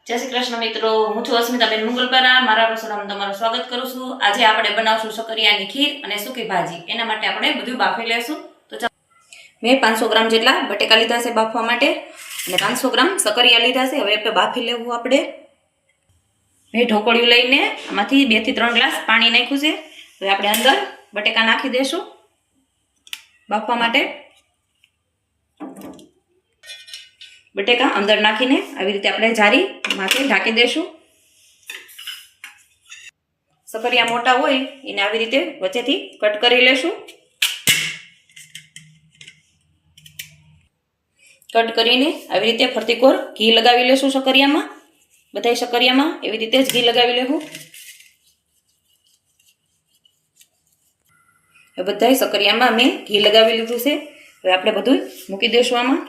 जय श्री कृष्ण मित्रों, हूँ छुं अस्मिताबेन मुंगलपरा। मारा रसोડામાં તમારું સ્વાગત કરું છું। આજે આપણે બનાવશું સકરિયાની ખીર અને સૂકી ભાજી। એના માટે આપણે બધું બાફી લેશું। તો મેં 500 ગ્રામ જેટલા બટેકા લીધા છે બાફવા માટે અને 500 ગ્રામ સકરિયા લીધા છે। હવે આપણે બાફી લેવું આપણે। મેં ઢોકળિયું લઈને આમાંથી 2 થી 3 ગ્લાસ પાણી નાખ્યું છે। હવે આપણે અંદર બટેકા નાખી દેશું બાફવા માટે। बटेका अंदर नाखीने આવી રીતે આપણે જારી માથે ઢાંકી દેશું। સકરિયા મોટા હોય એને આવી રીતે વચ્ચેથી કટ કરી લેશું। કટ કરીને આવી રીતે ફરતી કોર ઘી લગાવી લેશું સકરિયામાં। બધાય સકરિયામાં એવી રીતે જ ઘી લગાવી લેવું। હવે બધાય સકરિયામાં મેં ઘી લગાવી લીધું છે। હવે આપણે બધું મૂકી દેશું આમાં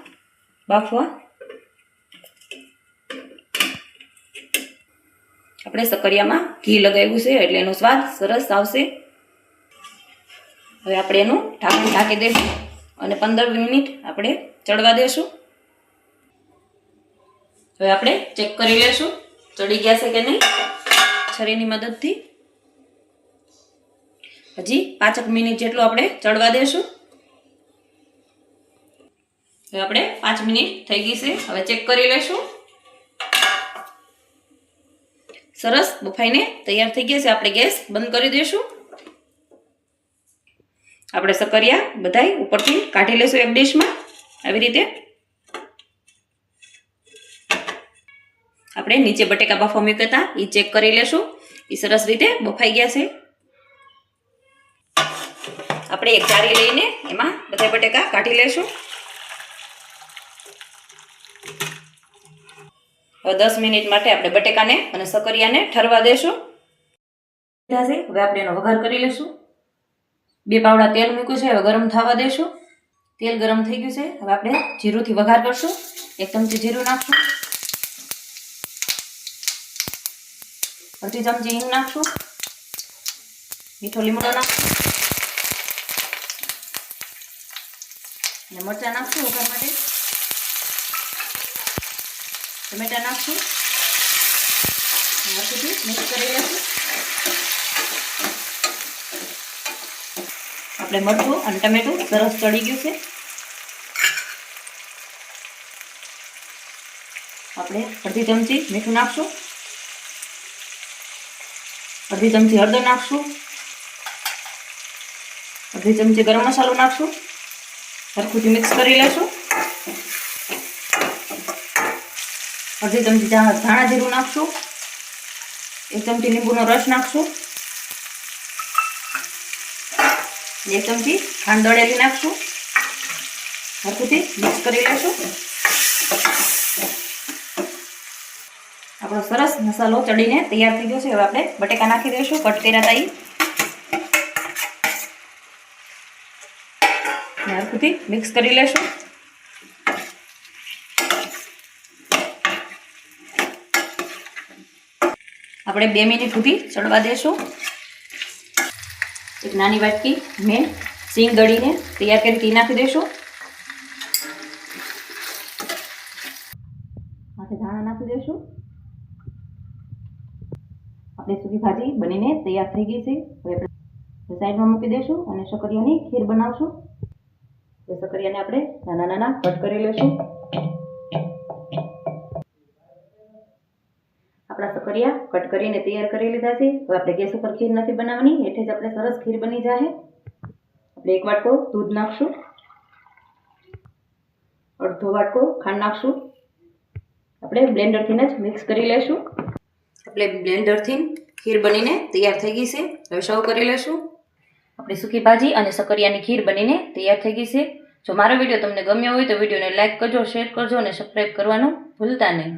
બાફવા। આપણે સકરિયામાં ઘી લગાવ્યું છે એટલે એનો સ્વાદ સરસ આવશે। હવે આપણે એનું ઢાંકણ ઢાંકી દઈશું અને 15 મિનિટ આપણે ચડવા દેશું। હવે આપણે ચેક કરી લેશું ચડી ગયા છે કે નહીં છરીની મદદથી। હજી 5 મિનિટ જેટલું આપણે ચડવા દેશું। હવે આપણે 5 મિનિટ થઈ ગઈ છે। હવે ચેક કરી લેશું। सरस बफाईने तैयार थई गया है। आपणे गैस बंद करी देशुं। आपणे सकरिया बधाई उपरथी काढी लेशुं एक डिश में आवी रीते। आपणे नीचे बटेका बाफवा मूक्या हता ई चेक करी लेशुं। ई सरस रीते बफाई गया है। आपणे एक जारी लईने एमां बधाई बटेका काढी लेशुं। 10 मिनिट माटे आपणे बटेकाने अने सकरियाने ठरवा देशुं। हवे आपणे एनो वघार करी लेशुं। 2 पावड़ा तेल मूक्युं छे, हवे गरम थवा देशुं। तेल गरम थई गयुं छे। हवे आपणे जीरुंथी वघार करशुं। 1 चमची जीरुं नाखशुं, अर्धी चमची हींग नाखशुं, मीठो લીમડો नाखशुं અને મરચાં નાખશું વઘાર માટે। टमेटा नाखशुं, हरखुथी मिक्स करी लेशुं। आपणे मरचुं अने टमेटुं सरस चढ़ी गयुं छे। आपणे अर्धी चमची मीठुं नाखशुं, अर्धी चमची हळदर नाखशुं, अर्धी चमची गरम मसालो नाखशुं। हरखुथी मिक्स करी लेशुं। अर्धी चमची धाणा जीरुं नाखशुं, 1 चमची લીંબુનો રસ નાખશું, 1 ચમચી ખાંડ દળેલી નાખશું। હરખુથી મિક્સ કરી લેશું। આપણો સરસ મસાલો ચડીને તૈયાર થઈ ગયો છે। હવે આપણે બટેકા નાખી દઈશું કટ કર્યા હતા ઈ। હરખુથી મિક્સ કરી લેશું। આપણે 2 મિનિટ સુધી ચડવા દેશું। એક નાની વાટકી મેં સિંગ દળીને તૈયાર કરી તે નાખી દેશું। માથે ધાણા નાખી દેશું। આપણી સૂકી ભાજી બનીને તૈયાર થઈ ગઈ છે। હવે આપણે સાઈડમાં મૂકી દેશું અને સકરિયાની ખીર બનાવશું। તો સકરિયાને આપણે નાના નાના કટ કરી લેશું। આપણા સકરિયા कट करीने तैयार करी लीधा छे। हवे आपणे गैस पर खीर नथी बनावવાની, एटले ज आपणे सरस खीर बनी जाए। आपणे 1 वाटको दूध नाखशुं, अर्धो वाटको खांड नाखशुं। आपणे ब्लेंडर थी ज मिक्स करी लेशुं। आपणे ब्लेंडर थी खीर बनीने तैयार थई गई छे। हवे सर्व करी लेशुं। आपणी सूकी भाजी अने सकरियानी खीर बनीने तैयार थई गई छे। जो मारो विडियो तमने गम्यो होय तो विडियोने लाइक करजो, शेर करजो अने सब्सक्राइब करवानुं भूलता नहीं।